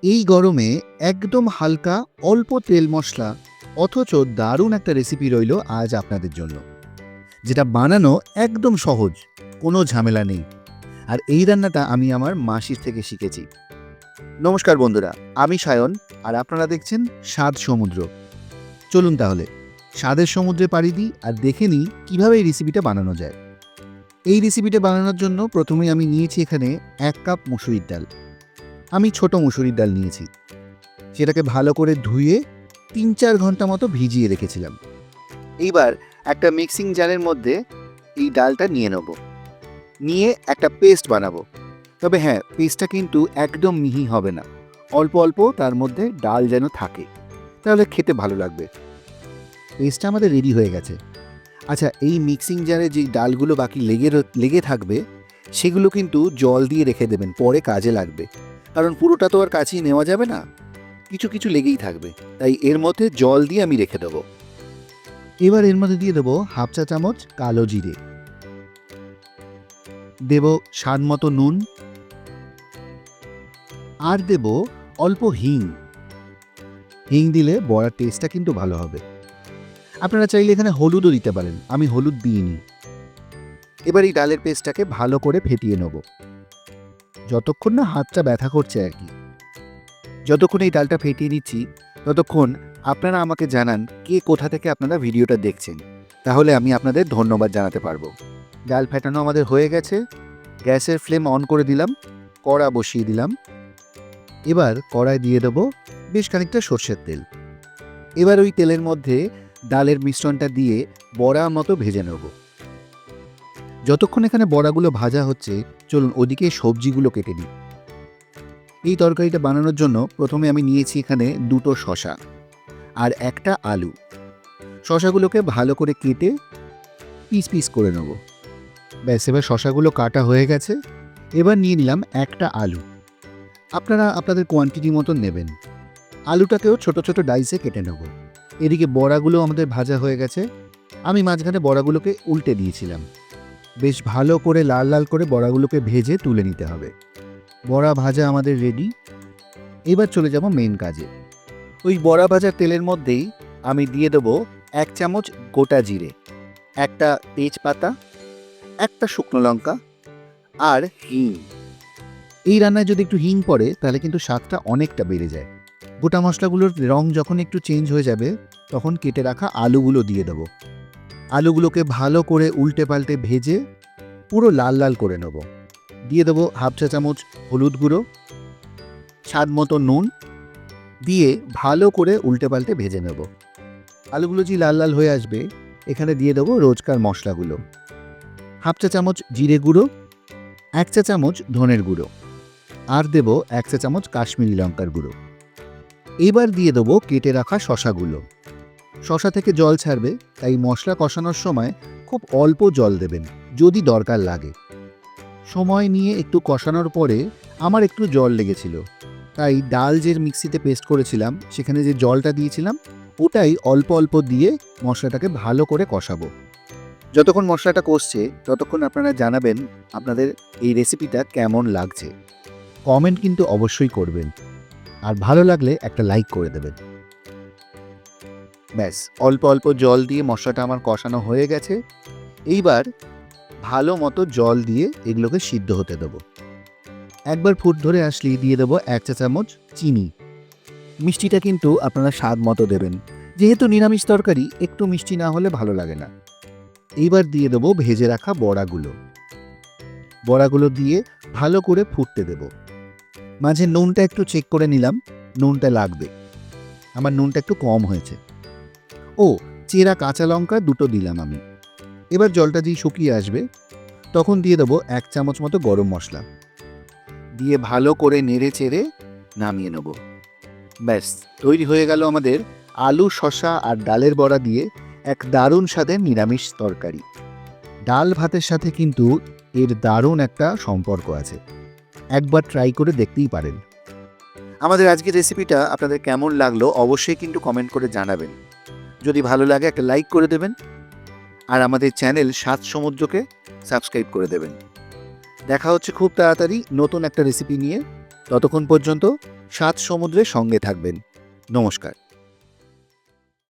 এই গরমে একদম হালকা অল্প তেল মশলা অথচ দারুণ একটা রেসিপি রইল আজ আপনাদের জন্য, যেটা বানানো একদম সহজ, কোনো ঝামেলা নেই। আর এই রান্নাটা আমি আমার মাসির থেকে শিখেছি। নমস্কার বন্ধুরা, আমি সায়ন, আর আপনারা দেখছেন স্বাদ সমুদ্র। চলুন তাহলে স্বাদের সমুদ্রে পাড়ি দিই আর দেখে নিই কীভাবে এই রেসিপিটা বানানো যায়। এই রেসিপিটা বানানোর জন্য প্রথমে আমি নিয়েছি এখানে 1 কাপ মুসুরির ডাল। আমি ছোট মুসুরির ডাল নিয়েছি, সেটাকে ভালো করে ধুয়ে 3-4 ঘন্টা মতো ভিজিয়ে রেখেছিলাম। এইবার একটা মিক্সিং জারের মধ্যে এই ডালটা নিয়ে নেব, নিয়ে একটা পেস্ট বানাবো। তবে হ্যাঁ, পেস্টটা কিন্তু একদম মিহি হবে না, অল্প অল্প তার মধ্যে ডাল যেন থাকে, তাহলে খেতে ভালো লাগবে। পেস্টটা আমাদের রেডি হয়ে গেছে। আচ্ছা, এই মিক্সিং জারে যে ডালগুলো বাকি লেগে থাকবে সেগুলো কিন্তু জল দিয়ে রেখে দেবেন, পরে কাজে লাগবে। কারণ পুরোটা তো আর কাছেই নেওয়া যাবে না, কিছু কিছু লেগেই থাকবে, তাই এর মধ্যে জল দিয়ে আমি রেখে দেবো। এবার এর মধ্যে দিয়ে দেবো 1/2 চা চামচ কালো জিরে, দেব স্বাদ মতো নুন, আর দেব অল্প হিং। হিং দিলে বড়ার টেস্টটা কিন্তু ভালো হবে। আপনারা চাইলে এখানে হলুদও দিতে পারেন, আমি হলুদ দিইনি। এবার এই ডালের পেস্টটাকে ভালো করে ফেটিয়ে নেব, যতক্ষণ না হাতটা ব্যথা করছে আর কি। যতক্ষণ এই ডালটা ফেটিয়ে নিচ্ছি ততক্ষণ আপনারা আমাকে জানান কে কোথা থেকে আপনারা ভিডিওটা দেখছেন, তাহলে আমি আপনাদের ধন্যবাদ জানাতে পারবো। ডাল ফেটানো আমাদের হয়ে গেছে, গ্যাসের ফ্লেম অন করে দিলাম, কড়া বসিয়ে দিলাম। এবার কড়ায় দিয়ে দেবো বেশ খানিকটা সর্ষের তেল। এবার ওই তেলের মধ্যে ডালের মিশ্রণটা দিয়ে বড়া মতো ভেজে নেব। যতক্ষণ এখানে বড়াগুলো ভাজা হচ্ছে, চলুন ওদিকে সবজিগুলো কেটে নিই। এই তরকারিটা বানানোর জন্য প্রথমে আমি নিয়েছি এখানে 2টো শসা আর একটা আলু। শসাগুলোকে ভালো করে কেটে পিস পিস করে নেব। ব্যাস, এবার শসাগুলো কাটা হয়ে গেছে। এবার নিয়ে নিলাম একটা আলু। আপনারা আপনাদের কোয়ান্টিটি মতন নেবেন। আলুটাকেও ছোট ছোট ডাইসে কেটে নেব। এদিকে বড়াগুলো আমাদের ভাজা হয়ে গেছে। আমি মাঝখানে বড়াগুলোকে উল্টে দিয়েছিলাম। বেশ ভালো করে লাল লাল করে বড়াগুলোকে ভেজে তুলে নিতে হবে। বড়া ভাজা আমাদের রেডি। এবার চলে যাব মেন কাজে। ওই বড়া ভাজার তেলের মধ্যেই আমি দিয়ে দেবো 1 চামচ গোটা জিরে, একটা তেজপাতা, একটা শুকনো লঙ্কা আর হিং। এই রান্নায় যদি একটু হিং পড়ে তাহলে কিন্তু স্বাদটা অনেকটা বেড়ে যায়। গোটা মশলাগুলোর রং যখন একটু চেঞ্জ হয়ে যাবে তখন কেটে রাখা আলুগুলো দিয়ে দেবো। আলুগুলোকে ভালো করে উল্টে পাল্টে ভেজে পুরো লাল লাল করে নেব। দিয়ে দেবো 1/2 চা চামচ হলুদ গুঁড়ো, স্বাদ মতো নুন দিয়ে ভালো করে উল্টে পাল্টে ভেজে নেব। আলুগুলো যে লাল লাল হয়ে আসবে, এখানে দিয়ে দেবো রোজকার মশলাগুলো। 1/2 চা চামচ জিরে গুঁড়ো, 1 চা চামচ ধনের গুঁড়ো, আর দেব 1 চা চামচ কাশ্মীরি লঙ্কার গুঁড়ো। এবার দিয়ে দেবো কেটে রাখা শসাগুলো। শসা থেকে জল ছাড়বে, তাই মশলা কষানোর সময় খুব অল্প জল দেবেন যদি দরকার লাগে। সময় নিয়ে একটু কষানোর পরে আমার একটু জল লেগেছিল, তাই ডাল যে মিক্সিতে পেস্ট করেছিলাম সেখানে যে জলটা দিয়েছিলাম ওটাই অল্প অল্প দিয়ে মশলাটাকে ভালো করে কষাবো। যতক্ষণ মশলাটা কষছে ততক্ষণ আপনারা জানাবেন আপনাদের এই রেসিপিটা কেমন লাগছে। কমেন্ট কিন্তু অবশ্যই করবেন, আর ভালো লাগলে একটা লাইক করে দেবেন। ব্যাস, অল্প অল্প জল দিয়ে মশলাটা আমার কষানো হয়ে গেছে। এইবার ভালো মতো জল দিয়ে এগুলোকে সিদ্ধ হতে দেবো। একবার ফুট ধরে আসলেই দিয়ে দেবো 1 চা চামচ চিনি। মিষ্টিটা কিন্তু আপনারা স্বাদ মতো দেবেন, যেহেতু নিরামিষ তরকারি একটু মিষ্টি না হলে ভালো লাগে না। এইবার দিয়ে দেবো ভেজে রাখা বড়াগুলো। বড়াগুলো দিয়ে ভালো করে ফুটতে দেব। মাঝে নুনটা একটু চেক করে নিলাম, নুনটা লাগবে। আমার নুনটা একটু কম হয়েছে। ও, চেরা কাঁচা লঙ্কা 2টো দিলাম আমি। এবার জলটা যেই শুকিয়ে আসবে তখন দিয়ে দেবো 1 চামচ মতো গরম মশলা, দিয়ে ভালো করে নেড়ে চেড়ে নামিয়ে নেব। ব্যাস, তৈরি হয়ে গেল আমাদের আলু, শসা আর ডালের বড়া দিয়ে এক দারুণ স্বাদের নিরামিষ তরকারি। ডাল ভাতের সাথে কিন্তু এর দারুণ একটা সম্পর্ক আছে, একবার ট্রাই করে দেখতেই পারেন। আমাদের আজকের রেসিপিটা আপনাদের কেমন লাগলো অবশ্যই কিন্তু কমেন্ট করে জানাবেন। যদি ভালো লাগে একটা লাইক করে দেবেন, আর আমাদের চ্যানেল স্বাদ সমুদ্রকে সাবস্ক্রাইব করে দেবেন। দেখা হচ্ছে খুব তাড়াতাড়ি নতুন একটা রেসিপি নিয়ে। ততক্ষণ পর্যন্ত সাত সমুদ্রের সঙ্গে থাকবেন। নমস্কার।